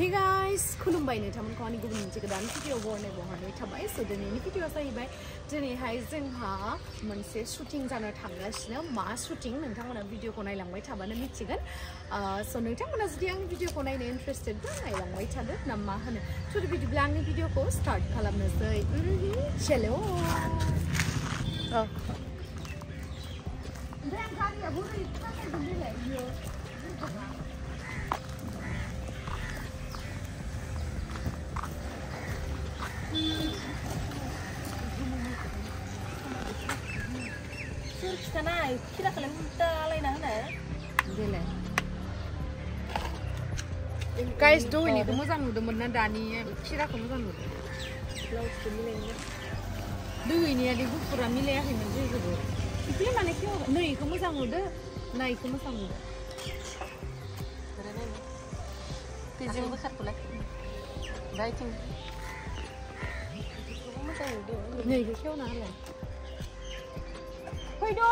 Hey guys, खुलुमबाय नोंथांमोनखौ आंनि गुबुन मोनसे गोदान भिडिअ बरनायनाय बहरनाय थाबाय सो दिनैनि भिडिअआ जाहैबाय दिनैहाय जोंहा मोनसे शुटिं जानो थांगासिनो मा शुटिं नोंथांमोना भिडिअखौ नायलांबाय थाबानो मिथिगोन सो नोंथांमोना जुदि आंनि भिडिअखौ नायनो इन्ट्रेस्टेड बा नायलांबाय थादो ना मा होनो स' बिदिब्ला आंनि भिडिअखौ स्टार्ट खालामनोसै चलो Sana, kira kalian minta lain mana? Dele. Guys, do ini kamu jangan udah mana Dani ya, kira kamu jangan udah. Laut semilanya. Do ini ya, dibu pura milih ya ini juga do. Ini mana kyo? No, kamu jangan udah, naik kamu jangan udah. Karena ini, tijing besar pula. Daiting. Kamu jangan udah. Nih, kyo nara. Hoido!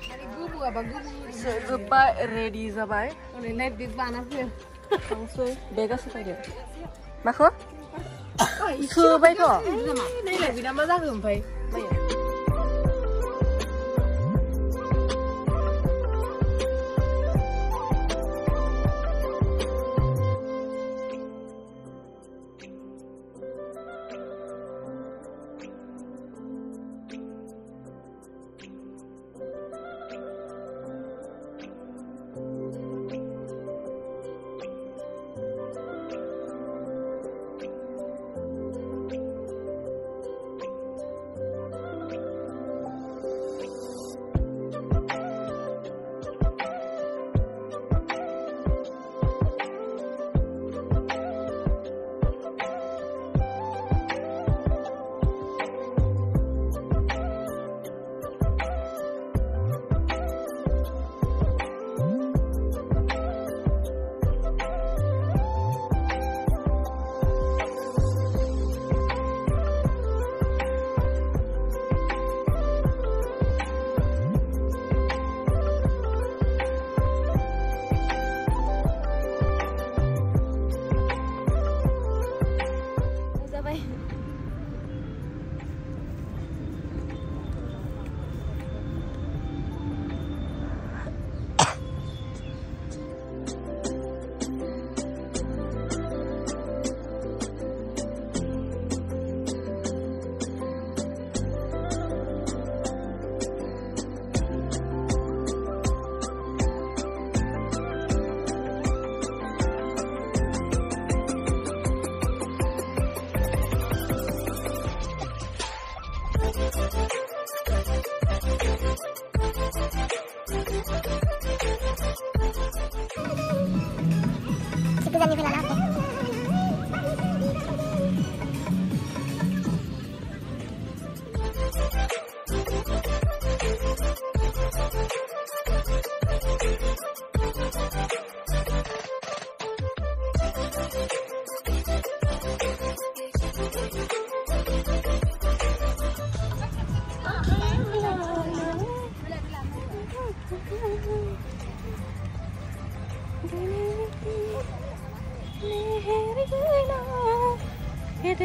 Hari gubu apa gubu? Zuba ready zabai. Oleh net di mana pun. Langsung bega supaya dia. Makro? Supaya tu. Ini lebih nama dah kumpai.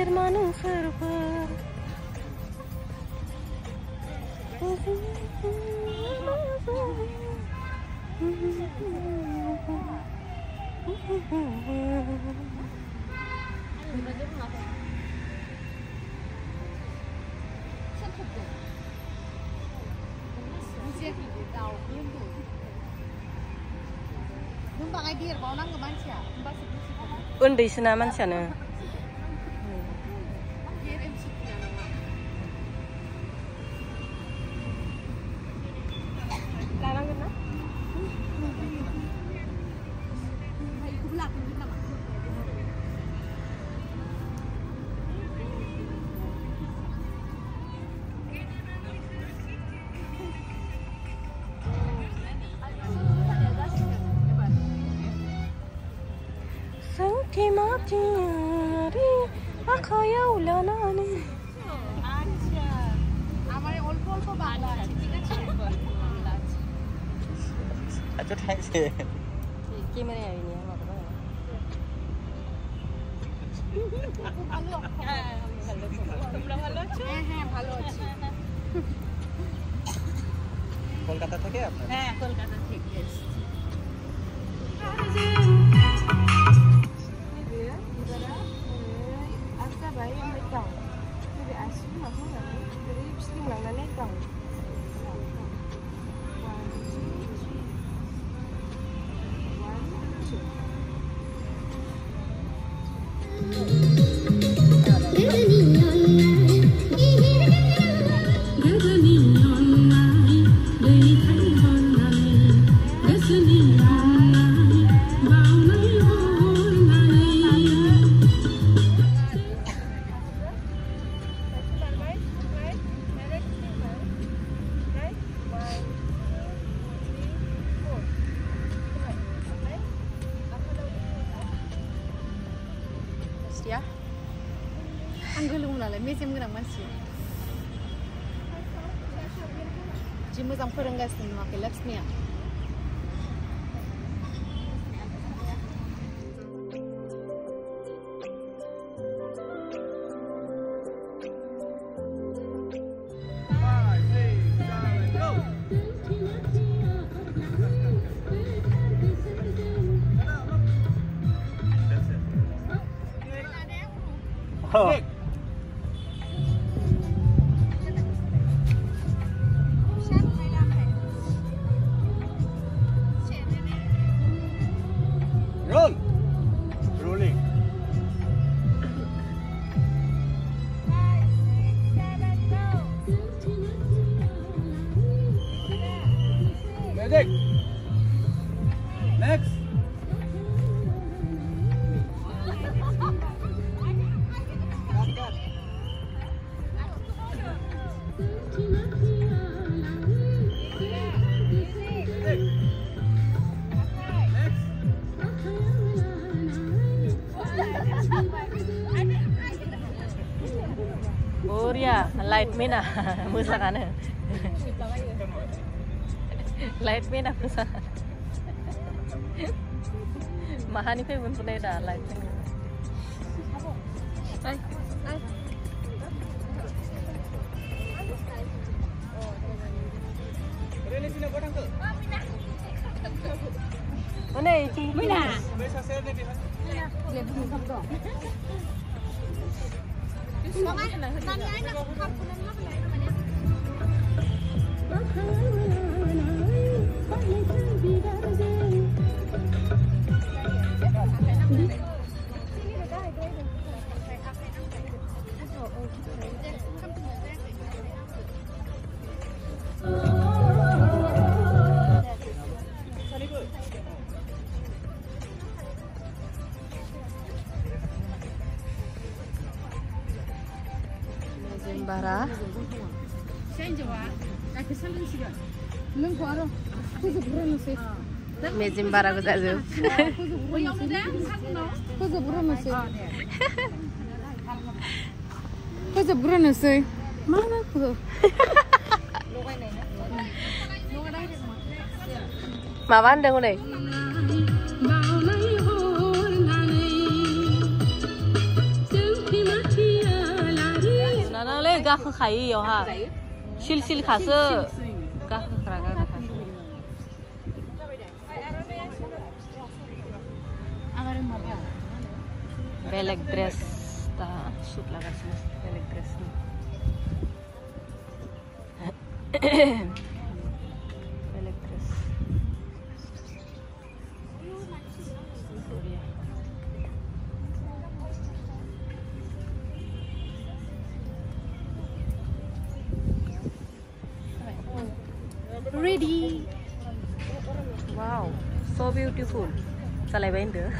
Hermano server. Uन्दैसोना मानसियानो mati hari akhayaw lanani আচ্ছা আমার অল্প অল্প বাংলা আছে ঠিক আছে Chút hay gì? Gimana ya ini? ভালো আছি কলকাতা থেকে আপনারা? হ্যাঁ কলকাতা থেকে এসেছি ya anggolong nalar mejem गोनां मानसि जि मोजां फोरोंगासिनो माके Lakshmaiah Oh. Roll. Rolling. Magic. Next. Oh ya, light mina, musakan. Light mina musakan. Mahani pe pun punai dah light mina. Ay, ay. Mana ini? Mina. Bara. Mezim bara ko jaju. Pooja buruno sih. Mana Pooja? Mawan dong nih. गाखो खायो यावहा सिल सिल खासो गाखो खाग्रा खासो बेलेग ड्रेस दा शुट लागासिनो बेलेग ड्रेसनि बेलेग dress Ready. Wow, so beautiful. Salai bain deh.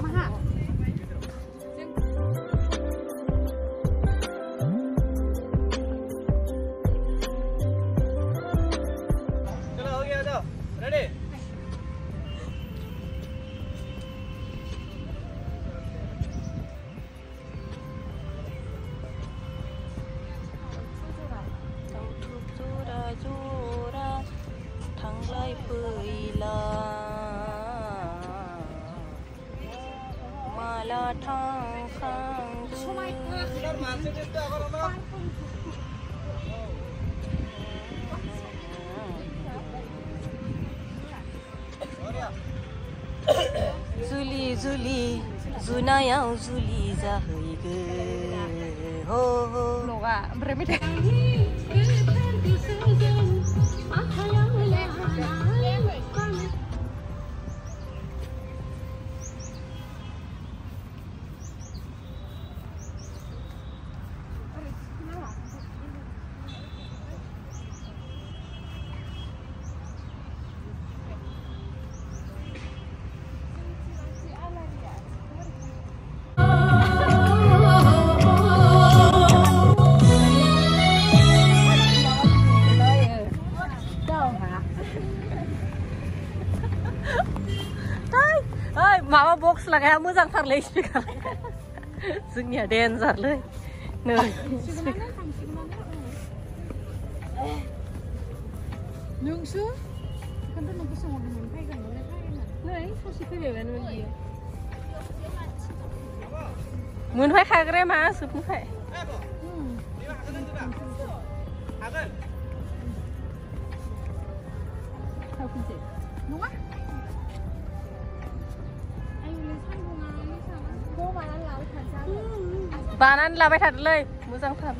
Maha. चलो हो गया जाओ रेडी जुलि जुलि जुनायाव जुलि जाहैगोन हो हो नङा ओमफ्राय मेथाइ माबा बक्स लागाया मोजांथारलै स्पिकार जोंनिया डेन्जारलै नै नोंसो खोन्था नोंखौ सोंहरदोंमोन फैगोन नालाय फैगोन नै ससे फैबायमोन बियो मोनफैखाग्राया मा जोबनोखाय नङा बानानै लाबाय थादोलै मोजांथार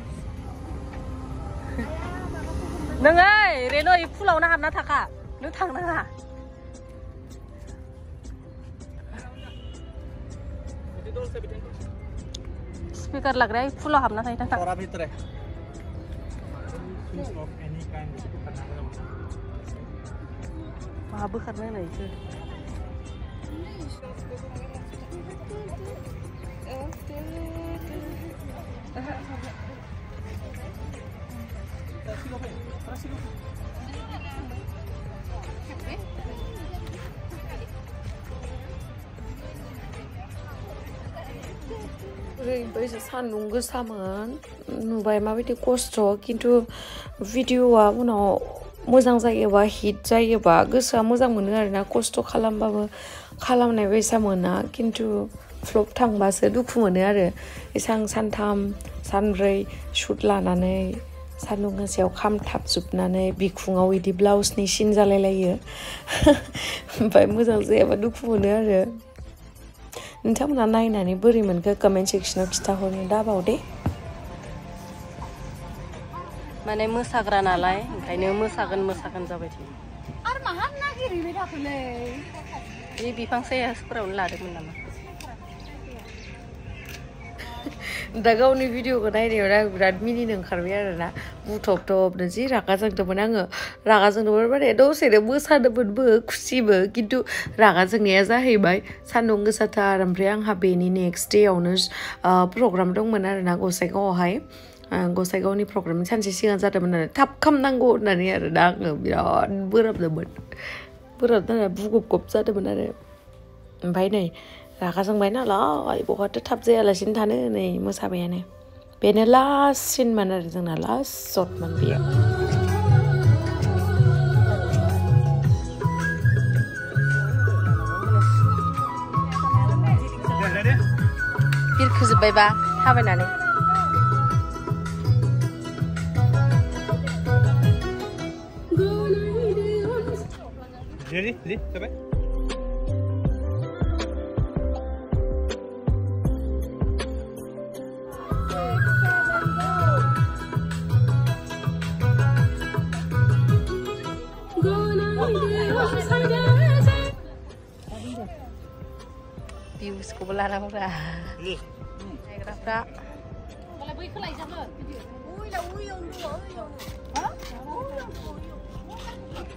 नों ओइ रेनो फुलावनो हाबना थाखा नों थांनाङा स्पिकार लाग्राया फुलाव हाबना थायो थाखा मा बोखारनो होनायसो ओरैबायदि सान्दुं गोसामोन नुबाय माबायदि खस्थ' खिन्थु भिडिअ'आ उनाव मोजां जायोबा हिट जायोबा गोसोआ मोजां मोनो आरोना खस्थ' खालामबाबो खालामनाय बायसा मोना खिन्थु फ्लप थांबासो दुखु मोनो आरो एसां सानथाम सानब्रै शुट लानानै सान्दुं गोसायाव खामथाबजोबनानै बिखुङाव इदि ब्लाउसनि सिन जालायलायो ओमफ्राय मोजां जायाबा दुखु मोनो आरो नोंथांमोना नायनानै बोरै मोनखो कमेन्ट सेक्सनाव खिथाहरनो दाबाव दे माने मोसाग्रा नालाय ओंखायनो मोसागोन जाबाय थायो आरो माहा नागिरहैबाय थाखोलै बे बिफां सायाफोरावनो लादोंमोन नामा दा गावनि भिडिअखौ नायनायाव आं बिराद मिनिनो ओंखारबाय आरोना बुथबथबनो जि रागा जोंदोंमोन आङो रागा जोंदोंमोन माने दसेनो मोसादोंमोनबो खुसिबो खिन्थु रागा जोंनाया जाहैबाय सान्दुं गोसाथार ओमफ्राय आंहा बेनि नेक्स्ट डेआवनो प्रग्राम दंमोन आरोना गसाइगावआवहाय गसाइगावनि प्रग्राम सानसे सिगां जादोंमोन आरो थाब खालामनांगौ होननानै आरोना आङो बिराद बोराबदोंमोन बोराबनानै बुगबगब जादोंमन आरो ओमफ्राय नै रागा जोंबाय नालाय बहाथो थाब जायालासिनो थानो नै मोसाबायानो बेनो लास्ट सिनमोन आरो जोंना लास्ट शटमोन बेयो बिरखोजोब्बायबा थाबायनानै Ready? Sampai. Views-खौबो लानांगौरा नायग्राफ्रा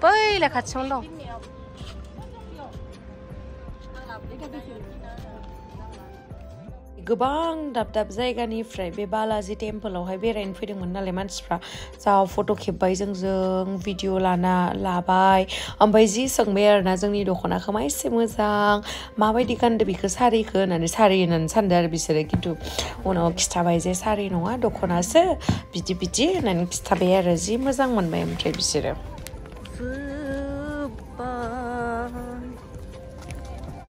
बैलाय खाथियावनो दं गोबां दाब दाब जायगानिफ्राय बे बालाजि टेम्पोलावहाय बेरायनो फैदोंमोन नालाय मानसिफ्रा जा फट' खेबबाय जोंजों भिडिअ लाबाय ओमफ्राय जि सोंबाय आरोना जोंनि दख'नाखौ मा एसे मोजां माबायदि गानदो बेखौ सारिखौ होननानै सारि होननानै सानदों आरो बिसोरो खिन्थु उनाव खिथाबाय जे सारि नङा दख'नासो बिदि होननानै खिथाबाय आरो जि मोजां मोनबाय ओमफ्राय बिसोरो